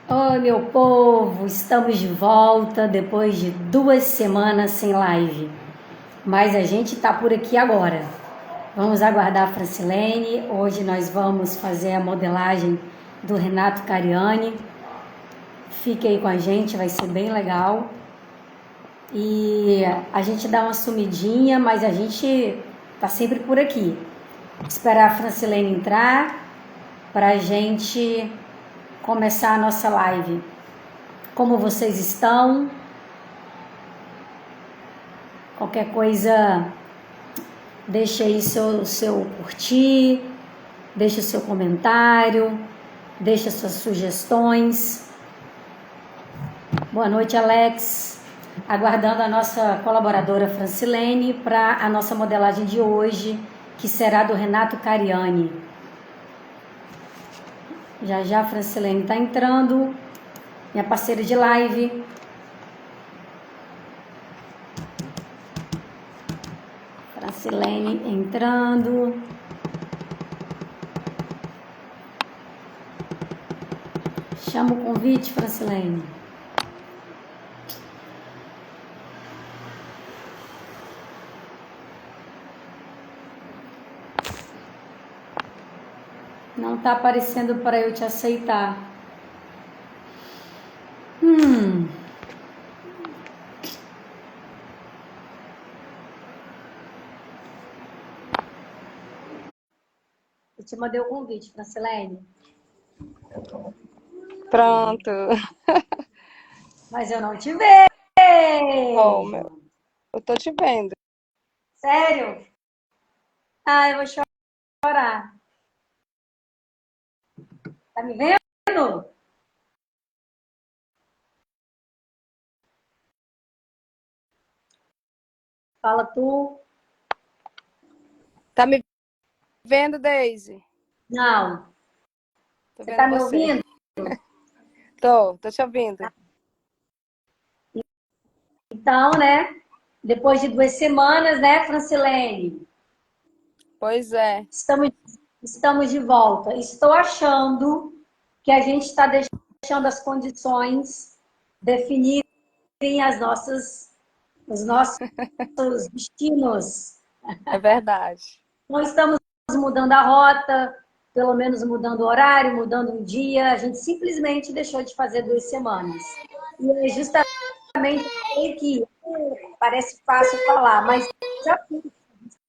Oi, meu povo, estamos de volta depois de 2 semanas sem live, mas a gente está por aqui agora. Vamos aguardar a Francilene. Hoje nós vamos fazer a modelagem do Renato Cariani. Fique aí com a gente, vai ser bem legal. E a gente dá uma sumidinha, mas a gente tá sempre por aqui. Esperar a Francilene entrar para a gente começar a nossa live. Como vocês estão? Qualquer coisa, deixa aí seu curtir, deixa seu comentário, deixa suas sugestões. Boa noite, Alex. Aguardando a nossa colaboradora Francilene para a nossa modelagem de hoje, que será do Renato Cariani. Já já a Francilene está entrando, minha parceira de live. Francilene entrando. Chama o convite, Francilene. Não está aparecendo para eu te aceitar. Eu te mandei o convite, Francilene. Pronto. Mas eu não te vejo. Oh, eu tô te vendo. Sério? Ah, eu vou chorar. Tá me vendo? Fala tu. Tá me vendo, Daisy? Não. Tô Você vendo tá me você. ouvindo? Tô te ouvindo. Então, né? Depois de 2 semanas, né, Francilene? Pois é. Estamos de volta. Estou achando que a gente está deixando as condições definirem os nossos destinos. É verdade. Não estamos mudando a rota, pelo menos mudando o horário, mudando o dia. A gente simplesmente deixou de fazer 2 semanas. E é justamente que parece fácil falar, mas já a gente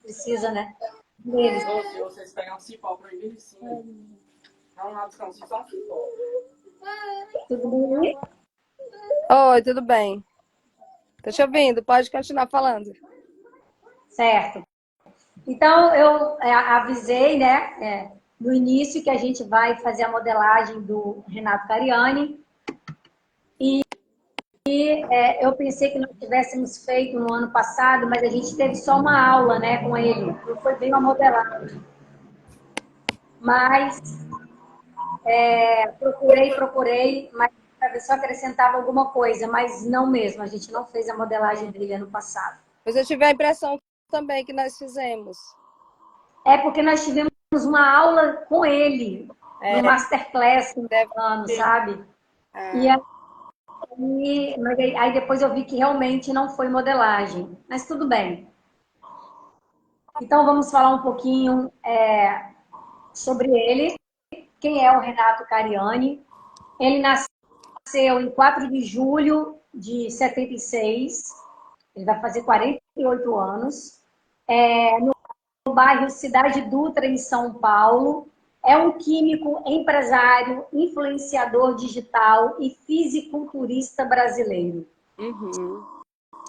precisa, né? Deles. Se vocês pegar um cipó para mim, sim. Não, não, não, só um cipó. Tudo bem? Oi, tudo bem? Tô te ouvindo, pode continuar falando. Certo. Então, eu avisei, né, no início que a gente vai fazer a modelagem do Renato Cariani. E eu pensei que nós tivéssemos feito no ano passado, mas a gente teve só uma aula, né, com ele. Não foi bem uma modelagem. Mas procurei, mas para ver se eu acrescentava alguma coisa, mas não mesmo. A gente não fez a modelagem dele ano passado. Mas eu tive a impressão também que nós fizemos. É porque nós tivemos uma aula com ele, no Masterclass, no ano, sabe? E aí depois eu vi que realmente não foi modelagem. Mas tudo bem. Então vamos falar um pouquinho sobre ele. Quem é o Renato Cariani? Ele nasceu em 4 de julho de 76. Ele vai fazer 48 anos. No bairro Cidade Dutra, em São Paulo. É um químico, empresário, influenciador digital e fisiculturista brasileiro.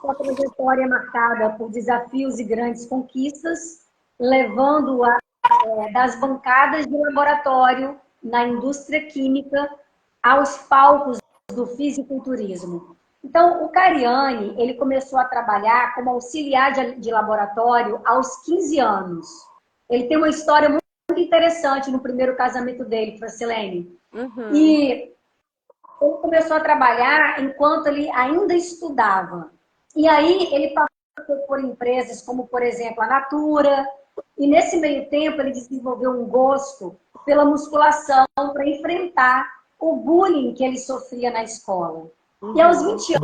Sua trajetória é marcada por desafios e grandes conquistas, levando-a das bancadas de laboratório na indústria química aos palcos do fisiculturismo. Então, o Cariani, ele começou a trabalhar como auxiliar de laboratório aos 15 anos. Ele tem uma história muito interessante no primeiro casamento dele, Francilene. E ele começou a trabalhar enquanto ele ainda estudava. E aí ele passou por empresas como, por exemplo, a Natura. E nesse meio tempo ele desenvolveu um gosto pela musculação para enfrentar o bullying que ele sofria na escola. E aos 20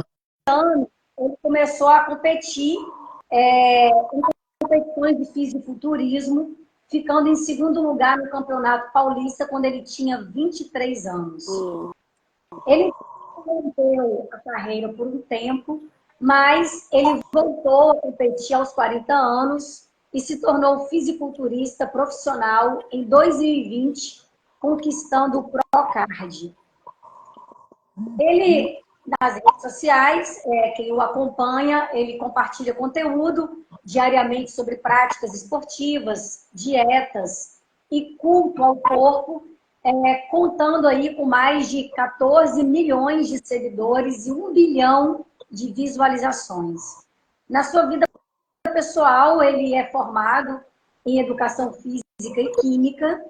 anos, ele começou a competir em competições de fisiculturismo, ficando em segundo lugar no Campeonato Paulista quando ele tinha 23 anos. Ele interrompeu a carreira por um tempo, mas ele voltou a competir aos 40 anos e se tornou fisiculturista profissional em 2020, conquistando o Procard. Ele, nas redes sociais, quem o acompanha, ele compartilha conteúdo diariamente sobre práticas esportivas, dietas e culto ao corpo, contando aí com mais de 14 milhões de seguidores e 1 bilhão de visualizações. Na sua vida pessoal, ele é formado em educação física e química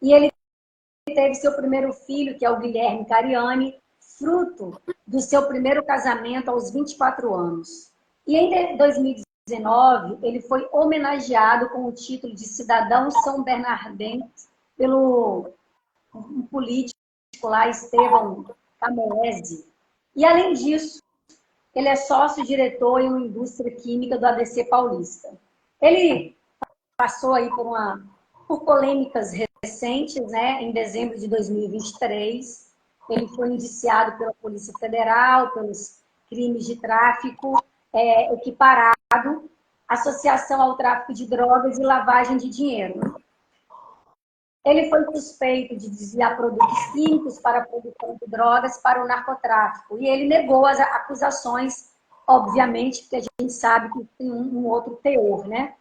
e ele teve seu primeiro filho, que é o Guilherme Cariani, fruto do seu primeiro casamento aos 24 anos. E em 2019, ele foi homenageado com o título de cidadão são bernardense pelo um político lá, Estevão Camorese. E, além disso, ele é sócio-diretor em uma indústria química do ABC Paulista. Ele passou aí por polêmicas recentes, né? Em dezembro de 2023, ele foi indiciado pela Polícia Federal pelos crimes de tráfico equiparado, associação ao tráfico de drogas e lavagem de dinheiro. Ele foi suspeito de desviar produtos químicos para a produção de drogas para o narcotráfico. E ele negou as acusações, obviamente, porque a gente sabe que tem um outro teor, né?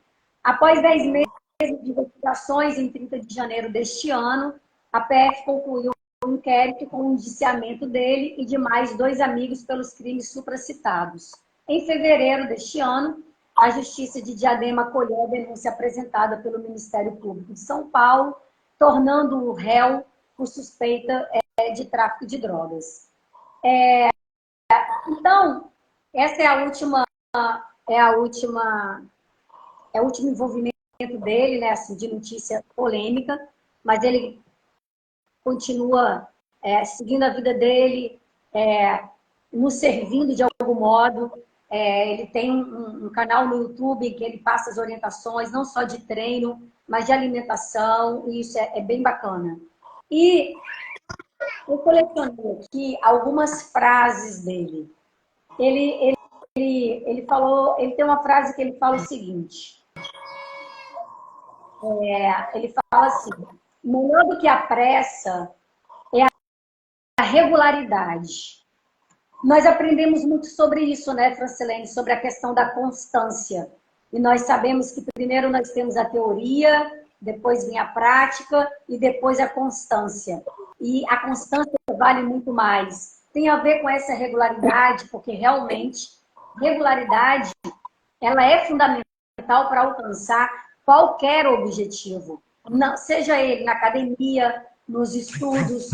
Após 10 meses de investigações, em 30 de janeiro deste ano, a PF concluiu um inquérito com o indiciamento dele e de mais 2 amigos pelos crimes supracitados. Em fevereiro deste ano, a Justiça de Diadema acolheu a denúncia apresentada pelo Ministério Público de São Paulo, tornando-o réu por suspeita de tráfico de drogas. Então, essa é o último envolvimento dele, né, assim, de notícia polêmica, mas ele continua seguindo a vida dele, nos servindo de algum modo. Ele tem um canal no YouTube em que ele passa as orientações, não só de treino, mas de alimentação, e isso é bem bacana. E eu colecionei aqui algumas frases dele. Ele tem uma frase que ele fala o seguinte, ele fala assim: melhor do que a pressa é a regularidade. Nós aprendemos muito sobre isso, né, Francilene? Sobre a questão da constância. E nós sabemos que primeiro nós temos a teoria, depois vem a prática e depois a constância. E a constância vale muito mais. Tem a ver com essa regularidade, porque realmente regularidade ela é fundamental para alcançar qualquer objetivo. Seja ele na academia, nos estudos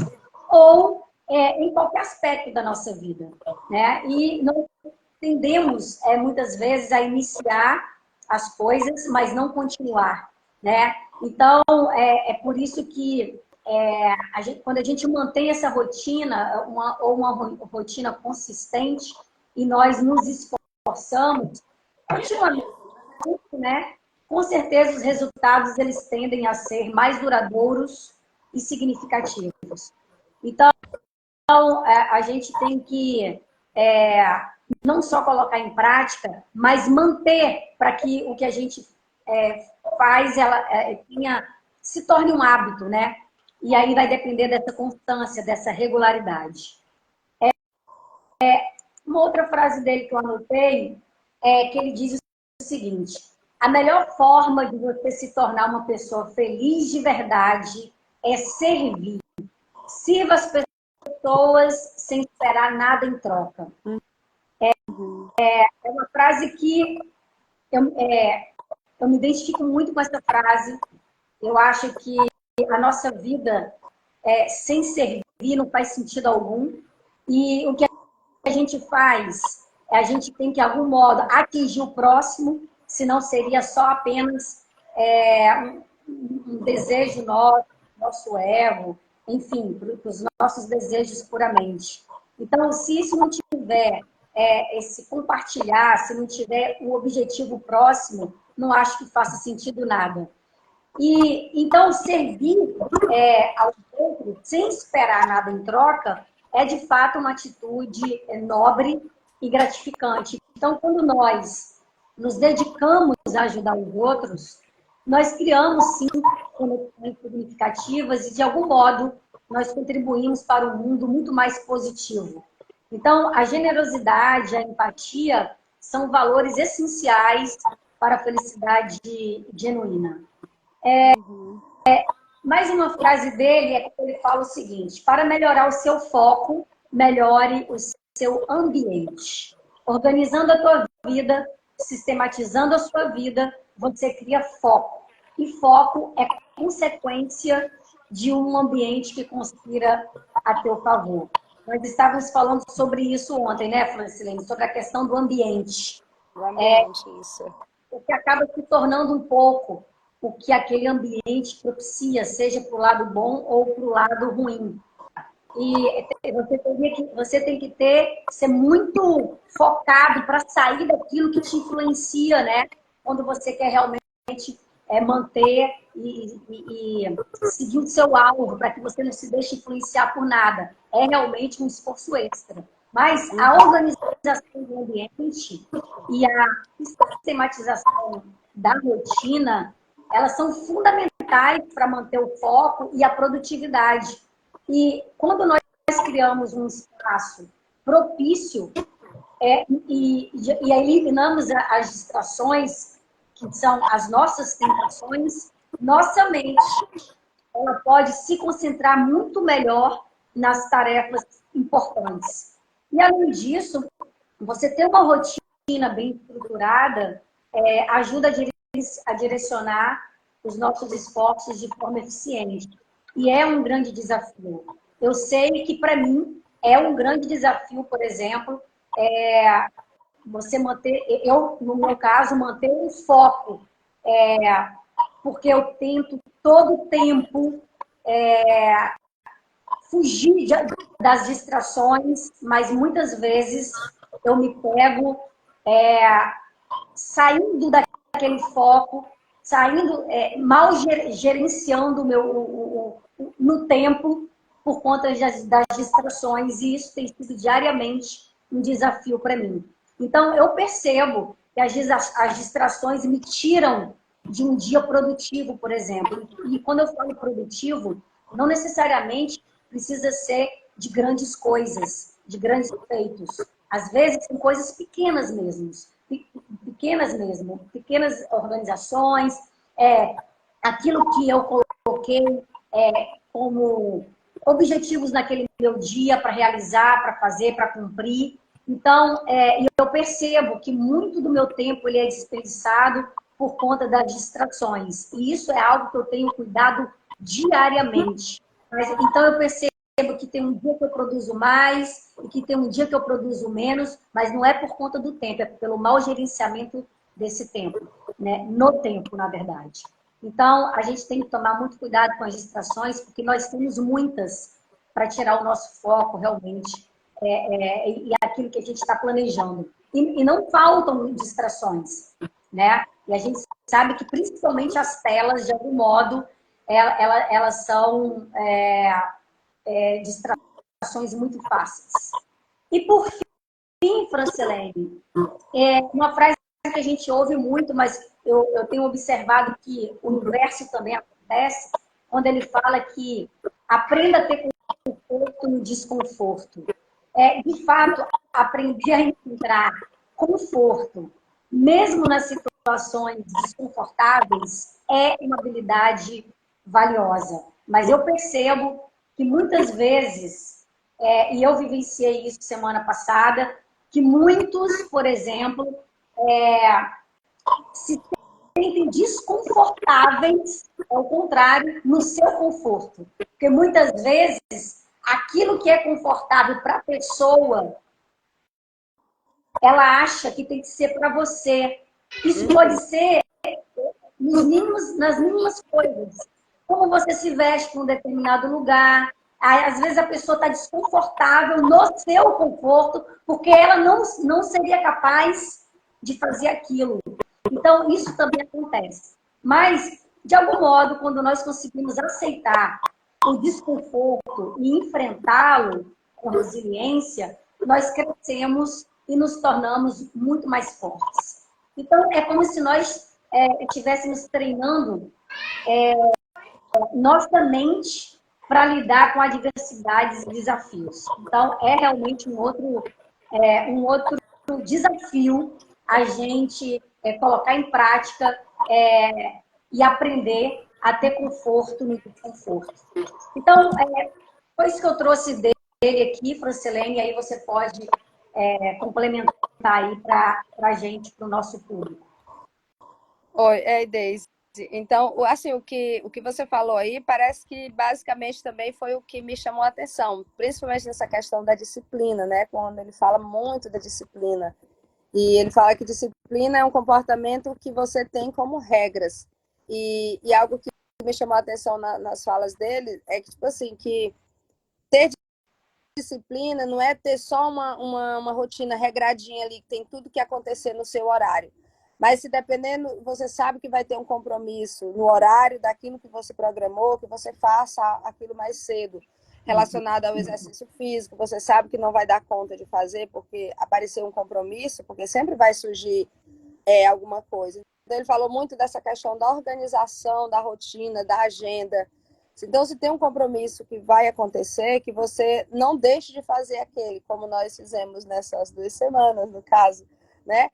ou em qualquer aspecto da nossa vida, né? E nós tendemos, muitas vezes, a iniciar as coisas, mas não continuar, né? Então, é por isso que quando a gente mantém essa rotina, uma rotina consistente, e nós nos esforçamos continuamente, né? Com certeza os resultados eles tendem a ser mais duradouros e significativos. Então, a gente tem que não só colocar em prática, mas manter para que o que a gente faz se torne um hábito, né? E aí vai depender dessa constância, dessa regularidade. Uma outra frase dele que eu anotei é que ele diz o seguinte: a melhor forma de você se tornar uma pessoa feliz de verdade é servir. Sirva as pessoas sem esperar nada em troca. É uma frase que eu me identifico muito com essa frase. Eu acho que a nossa vida sem servir não faz sentido algum. E o que a gente faz, a gente tem que, de algum modo, atingir o próximo, senão seria só apenas um desejo nosso ego. enfim, para os nossos desejos puramente. Então, se isso não tiver esse compartilhar, se não tiver um objetivo próximo, não acho que faça sentido nada. E então, servir ao outro sem esperar nada em troca é, de fato, uma atitude nobre e gratificante. Então, quando nós nos dedicamos a ajudar os outros, nós criamos, sim, conexões significativas e, de algum modo, nós contribuímos para um mundo muito mais positivo. Então, a generosidade, a empatia são valores essenciais para a felicidade genuína. Mais uma frase dele é quando ele fala o seguinte: para melhorar o seu foco, melhore o seu ambiente. Organizando a tua vida, sistematizando a sua vida, você cria foco. E foco é consequência de um ambiente que conspira a teu favor. Nós estávamos falando sobre isso ontem, né, Francilene? Sobre a questão do ambiente. O ambiente, isso. O que acaba se tornando um pouco o que aquele ambiente propicia, seja para o lado bom ou para o lado ruim. E você tem que ser muito focado para sair daquilo que te influencia, né? Quando você quer realmente manter e seguir o seu alvo, para que você não se deixe influenciar por nada. É realmente um esforço extra. Mas a organização do ambiente e a sistematização da rotina, elas são fundamentais para manter o foco e a produtividade. E quando nós criamos um espaço propício e eliminamos as distrações, que são as nossas tentações, nossa mente ela pode se concentrar muito melhor nas tarefas importantes. E, além disso, você ter uma rotina bem estruturada ajuda a direcionar os nossos esforços de forma eficiente. E é um grande desafio. Eu sei que, para mim, é um grande desafio, por exemplo, você manter, eu, no meu caso, manter um foco, porque eu tento todo o tempo fugir das distrações, mas muitas vezes eu me pego saindo daquele foco, saindo, mal gerenciando no tempo por conta das distrações, e isso tem sido diariamente um desafio para mim. Então, eu percebo que as distrações me tiram de um dia produtivo, por exemplo. E quando eu falo produtivo, não necessariamente precisa ser de grandes coisas, de grandes feitos. Às vezes, são coisas pequenas mesmo, pequenas organizações, aquilo que eu coloquei como objetivos naquele meu dia para realizar, para fazer, para cumprir. Então, eu percebo que muito do meu tempo ele é desperdiçado por conta das distrações. E isso é algo que eu tenho cuidado diariamente. Então, eu percebo que tem um dia que eu produzo mais e que tem um dia que eu produzo menos, mas não é por conta do tempo, é pelo mau gerenciamento desse tempo, né? No tempo, na verdade. Então, a gente tem que tomar muito cuidado com as distrações, porque nós temos muitas para tirar o nosso foco, realmente, e aquilo que a gente está planejando. E não faltam distrações, né? E a gente sabe que, principalmente, as telas, de algum modo, elas são distrações muito fáceis. E, por fim, Francilene, uma frase que a gente ouve muito, mas eu tenho observado que o inverso também acontece, quando ele fala que aprenda a ter conforto no desconforto. De fato, aprender a encontrar conforto, mesmo nas situações desconfortáveis, é uma habilidade valiosa. Mas eu percebo que muitas vezes, e eu vivenciei isso semana passada, que muitos, por exemplo, se sentem desconfortáveis, ao contrário, no seu conforto. Porque muitas vezes, aquilo que é confortável para a pessoa, ela acha que tem que ser para você. Isso pode ser nas mínimas coisas. como você se veste para um determinado lugar. Aí, às vezes a pessoa está desconfortável no seu conforto, porque ela não seria capaz de fazer aquilo. Então, isso também acontece. Mas, de algum modo, quando nós conseguimos aceitar o desconforto e enfrentá-lo com resiliência, nós crescemos e nos tornamos muito mais fortes. Então, é como se nós estivéssemos treinando nossa mente para lidar com adversidades e desafios. Então, é realmente um outro desafio a gente colocar em prática e aprender a ter conforto no desconforto. Então, foi isso que eu trouxe dele aqui, Francilene, e aí você pode complementar aí para a gente, para o nosso público. Oi, Deise. Então, assim, o que você falou aí parece que basicamente também foi o que me chamou a atenção, principalmente nessa questão da disciplina, né? Quando ele fala muito da disciplina. E ele fala que disciplina é um comportamento que você tem como regras. E algo que me chamou a atenção nas falas dele é que, tipo assim, que ter disciplina não é ter só uma rotina regradinha ali, que tem tudo que acontecer no seu horário. Mas se dependendo, você sabe que vai ter um compromisso no horário daquilo que você programou, que você faça aquilo mais cedo, relacionado ao exercício físico, você sabe que não vai dar conta de fazer porque apareceu um compromisso, porque sempre vai surgir alguma coisa. Então ele falou muito dessa questão da organização, da rotina, da agenda. Então, se tem um compromisso que vai acontecer, que você não deixe de fazer aquele, como nós fizemos nessas 2 semanas, no caso, né?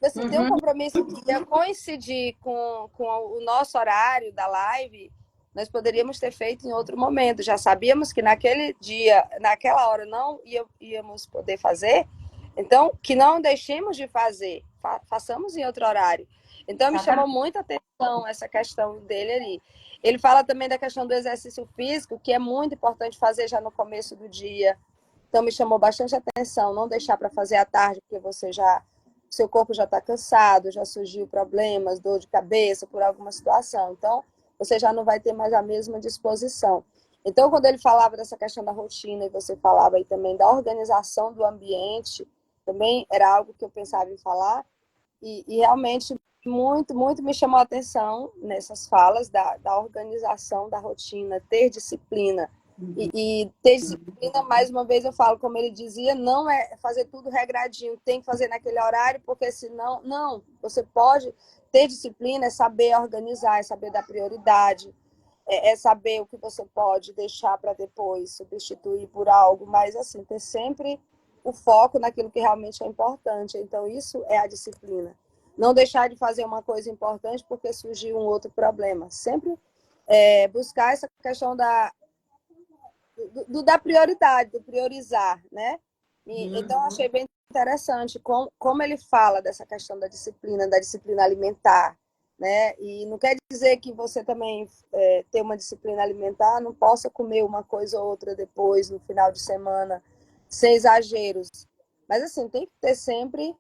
Você tem um compromisso que ia coincidir com o nosso horário da live, nós poderíamos ter feito em outro momento. Já sabíamos que naquele dia, naquela hora, não íamos poder fazer, então, que não deixemos de fazer, façamos em outro horário. Então, me chamou muita atenção essa questão dele ali. Ele fala também da questão do exercício físico, que é muito importante fazer já no começo do dia. Então, me chamou bastante atenção, não deixar para fazer à tarde, porque seu corpo já está cansado, já surgiu problemas, dor de cabeça por alguma situação. Então, você já não vai ter mais a mesma disposição. Então, quando ele falava dessa questão da rotina, e você falava aí também da organização do ambiente, também era algo que eu pensava em falar, e realmente muito, muito me chamou a atenção nessas falas da organização da rotina, ter disciplina. E ter disciplina, mais uma vez eu falo, como ele dizia, não é fazer tudo regradinho, tem que fazer naquele horário, porque senão, não, você pode ter disciplina, é saber organizar, é saber dar prioridade, é saber o que você pode deixar para depois, substituir por algo, mas assim, ter sempre o foco naquilo que realmente é importante. Então, isso é a disciplina. Não deixar de fazer uma coisa importante porque surgiu um outro problema. Sempre buscar essa questão da prioridade, do priorizar, né? Então, achei bem interessante como ele fala dessa questão da disciplina alimentar, né? E não quer dizer que você também ter uma disciplina alimentar não possa comer uma coisa ou outra depois, no final de semana, sem exageros. Mas, assim, tem que ter sempre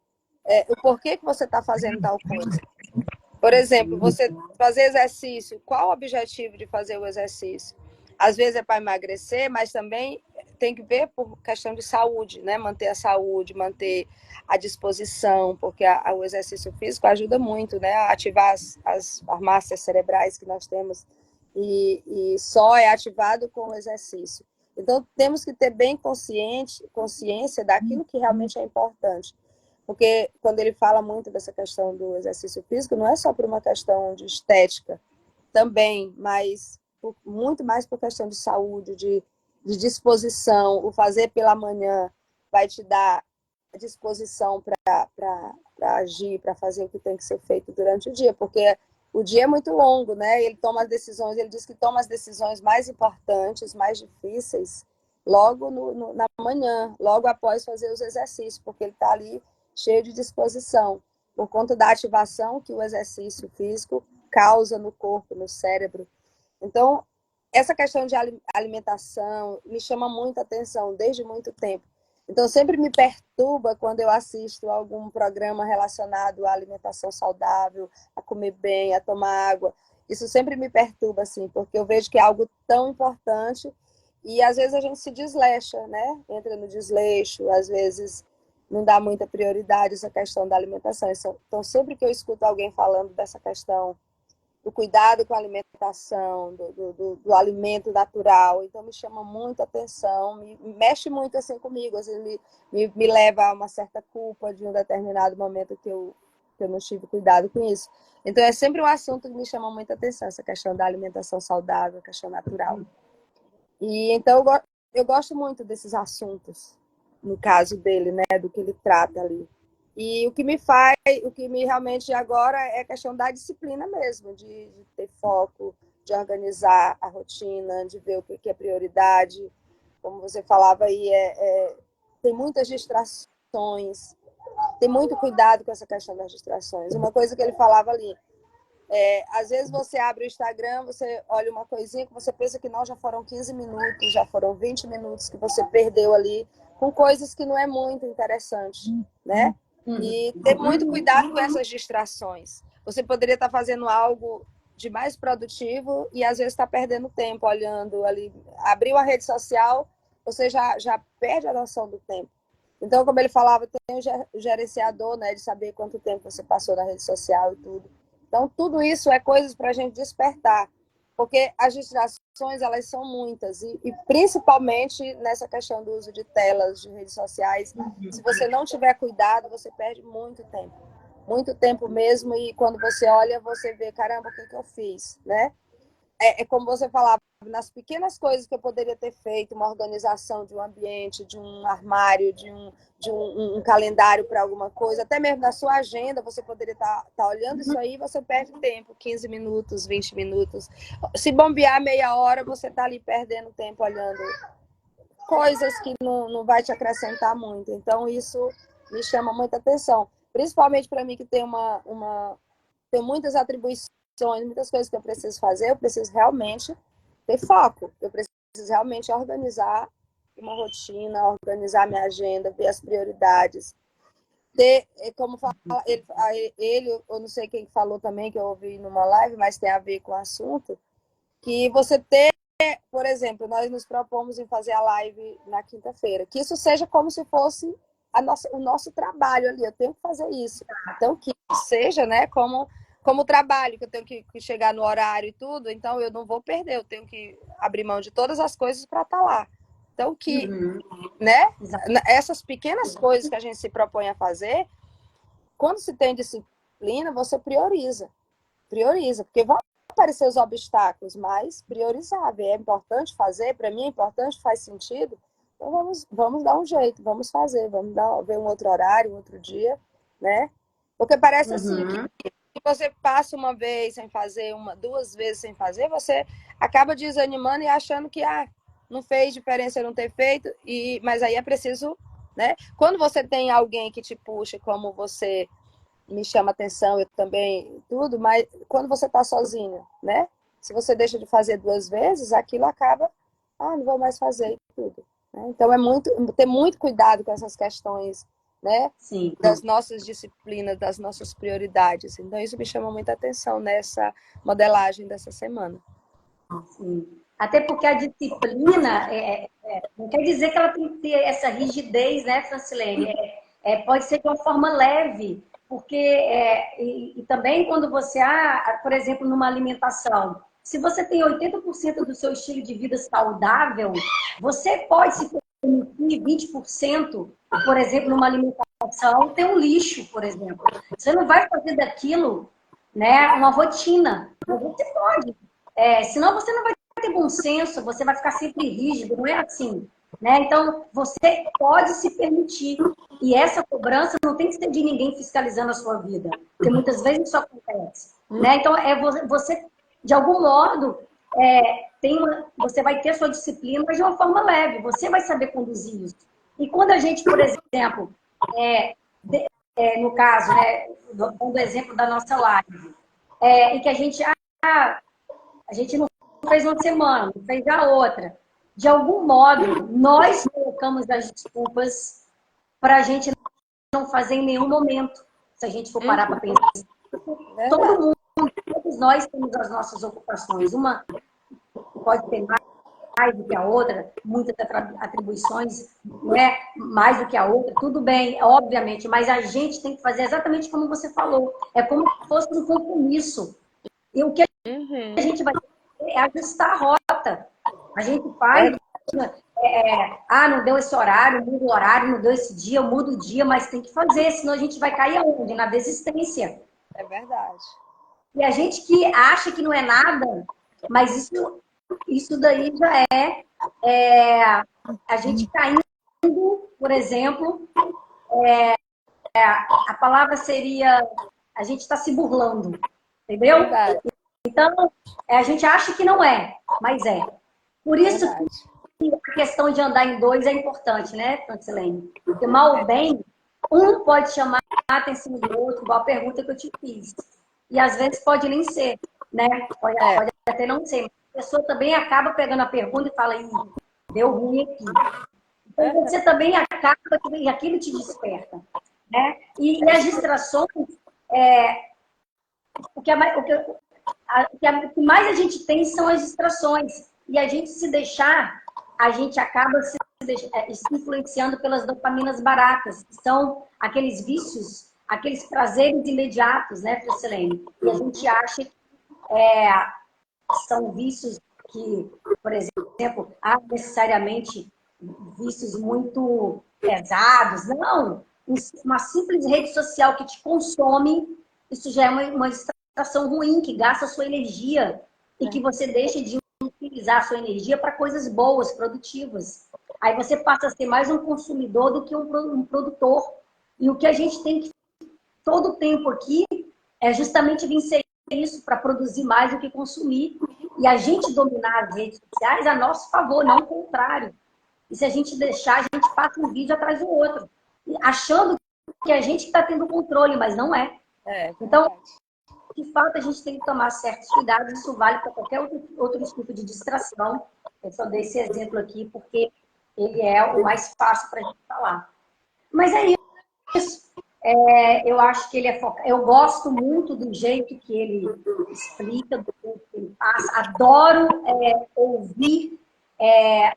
o porquê que você está fazendo tal coisa. Por exemplo, você fazer exercício, qual o objetivo de fazer o exercício? Às vezes é para emagrecer, mas também tem que ver por questão de saúde, né? Manter a saúde, manter a disposição, porque o exercício físico ajuda muito, né? A ativar as farmácias cerebrais que nós temos e só é ativado com o exercício. Então, temos que ter bem consciência daquilo que realmente é importante. Porque quando ele fala muito dessa questão do exercício físico, não é só por uma questão de estética, também, mas muito mais por questão de saúde, de disposição. O fazer pela manhã vai te dar disposição para agir, para fazer o que tem que ser feito durante o dia, porque o dia é muito longo, né? Ele toma as decisões, ele diz que toma as decisões mais importantes, mais difíceis, logo na manhã, logo após fazer os exercícios, porque ele está ali cheio de disposição, por conta da ativação que o exercício físico causa no corpo, no cérebro. Então, essa questão de alimentação me chama muita atenção desde muito tempo. Então, sempre me perturba quando eu assisto algum programa relacionado à alimentação saudável, a comer bem, a tomar água. isso sempre me perturba, assim, porque eu vejo que é algo tão importante e às vezes a gente se desleixa, né? Entra no desleixo, às vezes não dá muita prioridade essa questão da alimentação. Então, sempre que eu escuto alguém falando dessa questão do cuidado com a alimentação, do alimento natural, então me chama muita atenção, me mexe muito assim comigo, às vezes me leva a uma certa culpa de um determinado momento que eu não tive cuidado com isso. Então é sempre um assunto que me chama muita atenção, essa questão da alimentação saudável, a questão natural. E então eu gosto muito desses assuntos, no caso dele, né, do que ele trata ali. E o que me realmente agora é a questão da disciplina mesmo, de ter foco, de organizar a rotina, de ver o que é prioridade. Como você falava aí, tem muitas distrações, tem muito cuidado com essa questão das distrações. Uma coisa que ele falava ali, às vezes você abre o Instagram, você olha uma coisinha que você pensa que não, já foram 15 minutos, já foram 20 minutos que você perdeu ali, com coisas que não é muito interessante, né? E ter muito cuidado com essas distrações. Você poderia estar fazendo algo de mais produtivo e às vezes está perdendo tempo olhando ali. Abriu a rede social, você já perde a noção do tempo. Então, como ele falava, tem o gerenciador, né, de saber quanto tempo você passou na rede social e tudo. Então, tudo isso é coisas para a gente despertar, porque as distrações, elas são muitas, e principalmente nessa questão do uso de telas, de redes sociais. Se você não tiver cuidado, você perde muito tempo mesmo, e quando você olha, você vê, caramba, o que eu fiz, né? É como você falava, nas pequenas coisas que eu poderia ter feito, uma organização de um ambiente, de um armário, de um calendário para alguma coisa, até mesmo na sua agenda, você poderia estar olhando isso aí, você perde tempo, 15 minutos, 20 minutos. Se bombear meia hora, você está ali perdendo tempo olhando coisas que não vai te acrescentar muito. Então, isso me chama muita atenção. Principalmente para mim, que tem tem muitas atribuições, muitas coisas que eu preciso fazer, eu preciso realmente ter foco. Eu preciso realmente organizar uma rotina, organizar minha agenda, ver as prioridades. Ter, como fala, eu não sei quem falou também, que eu ouvi numa live, mas tem a ver com o assunto, que você ter, por exemplo, nós nos propomos em fazer a live na quinta-feira, que isso seja como se fosse o nosso trabalho ali, eu tenho que fazer isso. Então, que seja, né, como trabalho, que eu tenho que chegar no horário e tudo, então eu não vou perder, eu tenho que abrir mão de todas as coisas para estar lá. Então, né, essas pequenas coisas que a gente se propõe a fazer, quando se tem disciplina, você prioriza, porque vão aparecer os obstáculos, mas priorizar, é importante fazer, para mim é importante, faz sentido, então vamos dar um jeito, vamos fazer, ver um outro horário, um outro dia, né? Porque parece assim que você passa uma vez sem fazer, duas vezes sem fazer, você acaba desanimando e achando que não fez diferença não ter feito, mas aí é preciso, né? Quando você tem alguém que te puxa, como você me chama atenção, eu também, tudo, mas quando você está sozinha, né? Se você deixa de fazer duas vezes, aquilo acaba, não vou mais fazer tudo. Né? Então, ter muito cuidado com essas questões, né? Sim. Das nossas disciplinas, das nossas prioridades. Então, isso me chama muita atenção nessa modelagem dessa semana. Sim. Até porque a disciplina não quer dizer que ela tem que ter essa rigidez, né, Francilene? Pode ser de uma forma leve, porque e também quando você, por exemplo, numa alimentação, se você tem 80% do seu estilo de vida saudável, você pode se permitir 20%, por exemplo, numa alimentação, ter um lixo, por exemplo. Você não vai fazer daquilo, né, uma rotina, mas você pode. Senão você não vai ter bom senso, você vai ficar sempre rígido, não é assim. Né? Então, você pode se permitir. E essa cobrança não tem que ser de ninguém fiscalizando a sua vida, porque muitas vezes isso acontece. Né? Então, você, de algum modo, você vai ter a sua disciplina, mas de uma forma leve, você vai saber conduzir isso. E quando a gente, por exemplo, no caso, né, dando exemplo da nossa live, em que a gente não fez uma semana, não fez a outra. De algum modo, nós colocamos as desculpas para a gente não fazer em nenhum momento. Se a gente for parar para pensar. Todo mundo todos nós temos as nossas ocupações. Uma pode ter mais do que a outra, muitas atribuições, né, mais do que a outra, tudo bem, obviamente, mas a gente tem que fazer exatamente como você falou. É como se fosse um compromisso. E o que a gente vai fazer é ajustar a rota. A gente faz, não deu esse horário, muda o horário, não deu esse dia, muda o dia, mas tem que fazer, senão a gente vai cair aonde? Na desistência. É verdade. E a gente que acha que não é nada, mas isso daí já é a gente caindo, por exemplo, a palavra seria a gente está se burlando, entendeu? Verdade. Então, a gente acha que não é, mas é. Por isso que a questão de andar em dois é importante, né, Francilene? Porque mal ou bem, um pode chamar a atenção do outro, igual a pergunta que eu te fiz. E às vezes pode nem ser, né? Pode até não ser. A pessoa também acaba pegando a pergunta e fala, deu ruim aqui. Então você também acaba, e aquilo te desperta, né? E as distrações, o que mais a gente tem são as distrações. E a gente se deixar, a gente acaba se influenciando pelas dopaminas baratas, que são aqueles vícios, aqueles prazeres imediatos, né, Francilene? E a gente acha que são vícios que, por exemplo, há necessariamente vícios muito pesados. Não! Uma simples rede social que te consome, isso já é uma distração ruim, que gasta a sua energia e que você deixa de utilizar a sua energia para coisas boas, produtivas. Aí você passa a ser mais um consumidor do que um produtor. E o que a gente tem que, todo o tempo aqui, é justamente vencer isso para produzir mais do que consumir. E a gente dominar as redes sociais a nosso favor, não o contrário. E se a gente deixar, a gente passa um vídeo atrás do outro, achando que a gente está tendo controle, mas não é. Então, de fato, a gente tem que tomar certos cuidados. Isso vale para qualquer outro tipo de distração. Eu só dei esse exemplo aqui porque ele é o mais fácil para a gente falar. Mas é isso. Eu acho que ele é focado. Eu gosto muito do jeito que ele explica, do jeito que ele passa. Adoro ouvir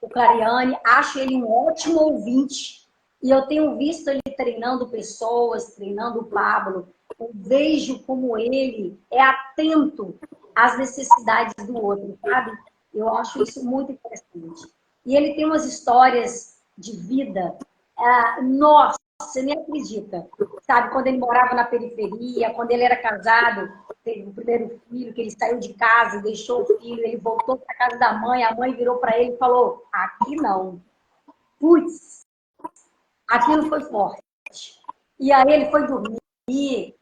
o Clariane. Acho ele um ótimo ouvinte. E eu tenho visto ele treinando pessoas, treinando o Pablo. Eu vejo como ele é atento às necessidades do outro, sabe? Eu acho isso muito interessante. E ele tem umas histórias de vida. Nossa, você nem acredita. Sabe, quando ele morava na periferia, quando ele era casado, teve o primeiro filho, que ele saiu de casa, deixou o filho, ele voltou para a casa da mãe, a mãe virou para ele e falou, aqui não. Putz, aquilo foi forte. E aí ele foi dormir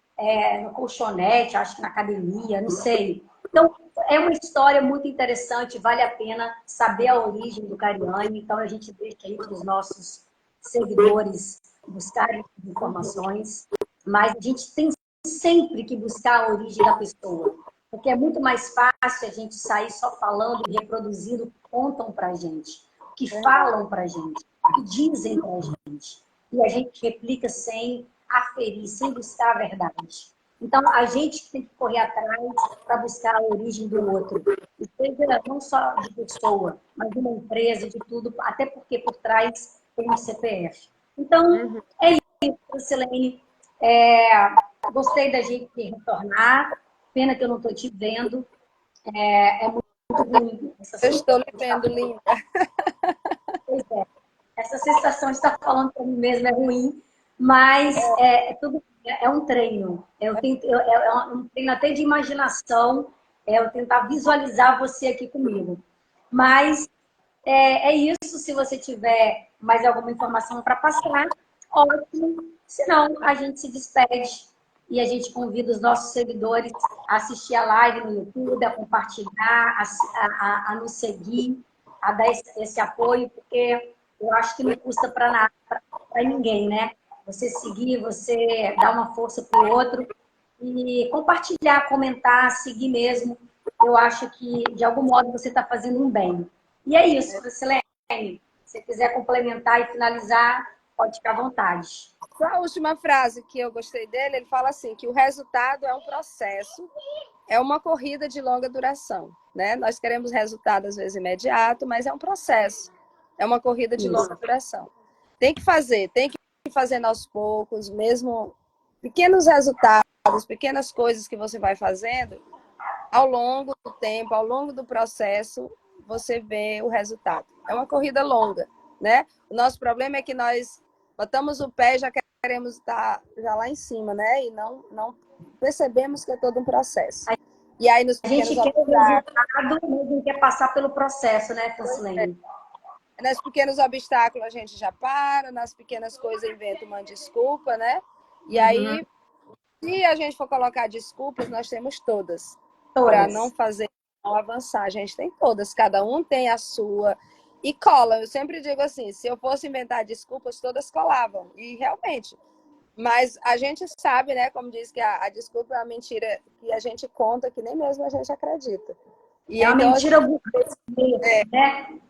no colchonete, acho que na academia, não sei. Então, é uma história muito interessante, vale a pena saber a origem do Cariani. Então, a gente deixa aí para os nossos seguidores buscarem informações, mas a gente tem sempre que buscar a origem da pessoa, porque é muito mais fácil a gente sair só falando e reproduzindo o que contam para a gente, o que falam para a gente, o que dizem para a gente. E a gente replica sem aferir, sem buscar a verdade. Então, a gente tem que correr atrás para buscar a origem do outro. E seja não só de pessoa, mas de uma empresa, de tudo, até porque por trás tem um CPF. Então, é isso, Silene. Gostei da gente retornar. Pena que eu não estou te vendo. É muito ruim. Eu estou lhe vendo, linda. Pois é. Essa sensação de estar falando para mim mesmo é ruim, mas é um treino. É um treino até de imaginação, eu tentar visualizar você aqui comigo. Mas é isso, se você tiver mais alguma informação para passar, ótimo. Se não, a gente se despede e a gente convida os nossos seguidores a assistir a live no YouTube, a compartilhar, a nos seguir, a dar esse apoio, porque eu acho que não custa para nada, para ninguém, né? Você seguir, você dar uma força para o outro e compartilhar, comentar, seguir mesmo. Eu acho que, de algum modo, você está fazendo um bem. E é isso, Francilene. Se você quiser complementar e finalizar, pode ficar à vontade. A última frase que eu gostei dele, ele fala assim, que o resultado é um processo é uma corrida de longa duração, né? Nós queremos resultado, às vezes, imediato, mas é um processo. É uma corrida de longa duração. Tem que fazer aos poucos, mesmo pequenos resultados, pequenas coisas que você vai fazendo, ao longo do tempo, ao longo do processo, você vê o resultado. É uma corrida longa, né? O nosso problema é que nós botamos o pé e já queremos estar já lá em cima, né? E não percebemos que é todo um processo. E aí, nos pequenos a gente quer o resultado, mas não quer passar pelo processo, né, Francilene? Nos pequenos obstáculos a gente já para, nas pequenas coisas inventa uma desculpa, né? E aí, se a gente for colocar desculpas, nós temos todas. Para não fazer, não avançar. A gente tem todas, cada um tem a sua. E cola, eu sempre digo assim, se eu fosse inventar desculpas, todas colavam. E realmente. Mas a gente sabe, né, como diz que a desculpa é uma mentira que a gente conta, que nem mesmo a gente acredita. E é uma então, mentira burra, né?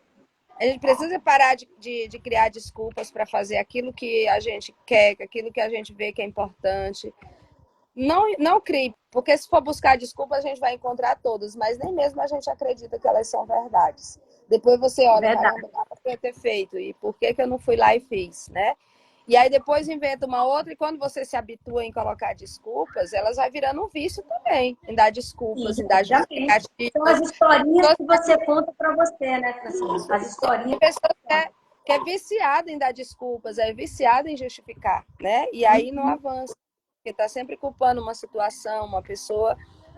A gente precisa parar de criar desculpas para fazer aquilo que a gente quer, aquilo que a gente vê que é importante. Não crie, porque se for buscar desculpas, a gente vai encontrar todas, mas nem mesmo a gente acredita que elas são verdades. Depois você olha, caramba, eu ter feito, e por que eu não fui lá e fiz, né? E aí depois inventa uma outra, e quando você se habitua em colocar desculpas, elas vai virando um vício também, em dar desculpas, em dar justificativas. São as historinhas que você conta para você, né, Francilene? As historinhas. A pessoa que é viciada em dar desculpas, é viciada em justificar, né? E aí não avança, porque está sempre culpando uma situação, uma pessoa,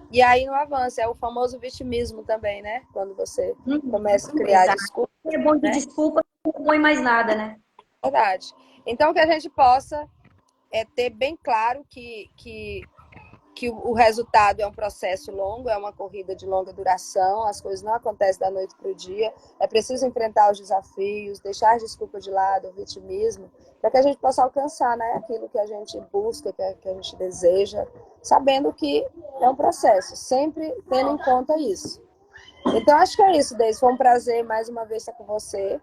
e aí não avança. É o famoso vitimismo também, né? Quando você começa a criar desculpas. É bom de desculpa, não põe mais nada, né? Verdade. Então, que a gente possa ter bem claro que o resultado é um processo longo, é uma corrida de longa duração, as coisas não acontecem da noite para o dia, é preciso enfrentar os desafios, deixar as desculpas de lado, o vitimismo, para que a gente possa alcançar, né, aquilo que a gente busca, que a gente deseja, sabendo que é um processo, sempre tendo em conta isso. Então, acho que é isso, Deise. Foi um prazer mais uma vez estar com você.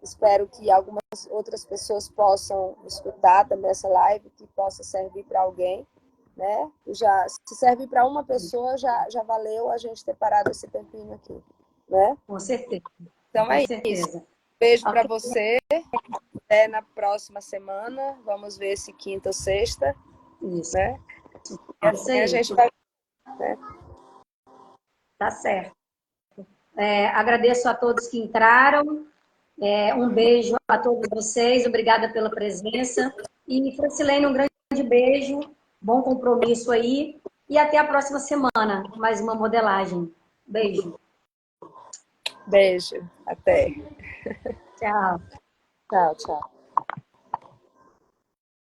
Espero que algumas outras pessoas possam escutar também essa live, que possa servir para alguém, né? Já, se servir para uma pessoa, já valeu a gente ter parado esse tempinho aqui, né? Com certeza. Então é isso. Beijo para você. Até na próxima semana. Vamos ver se quinta ou sexta. Isso. Né? E assim a gente vai. Né? Tá certo. Agradeço a todos que entraram. Um beijo a todos vocês. Obrigada pela presença. E, Francilene, um grande beijo. Bom compromisso aí. E até a próxima semana. Mais uma modelagem. Beijo. Beijo. Até. Tchau. Tchau, tchau.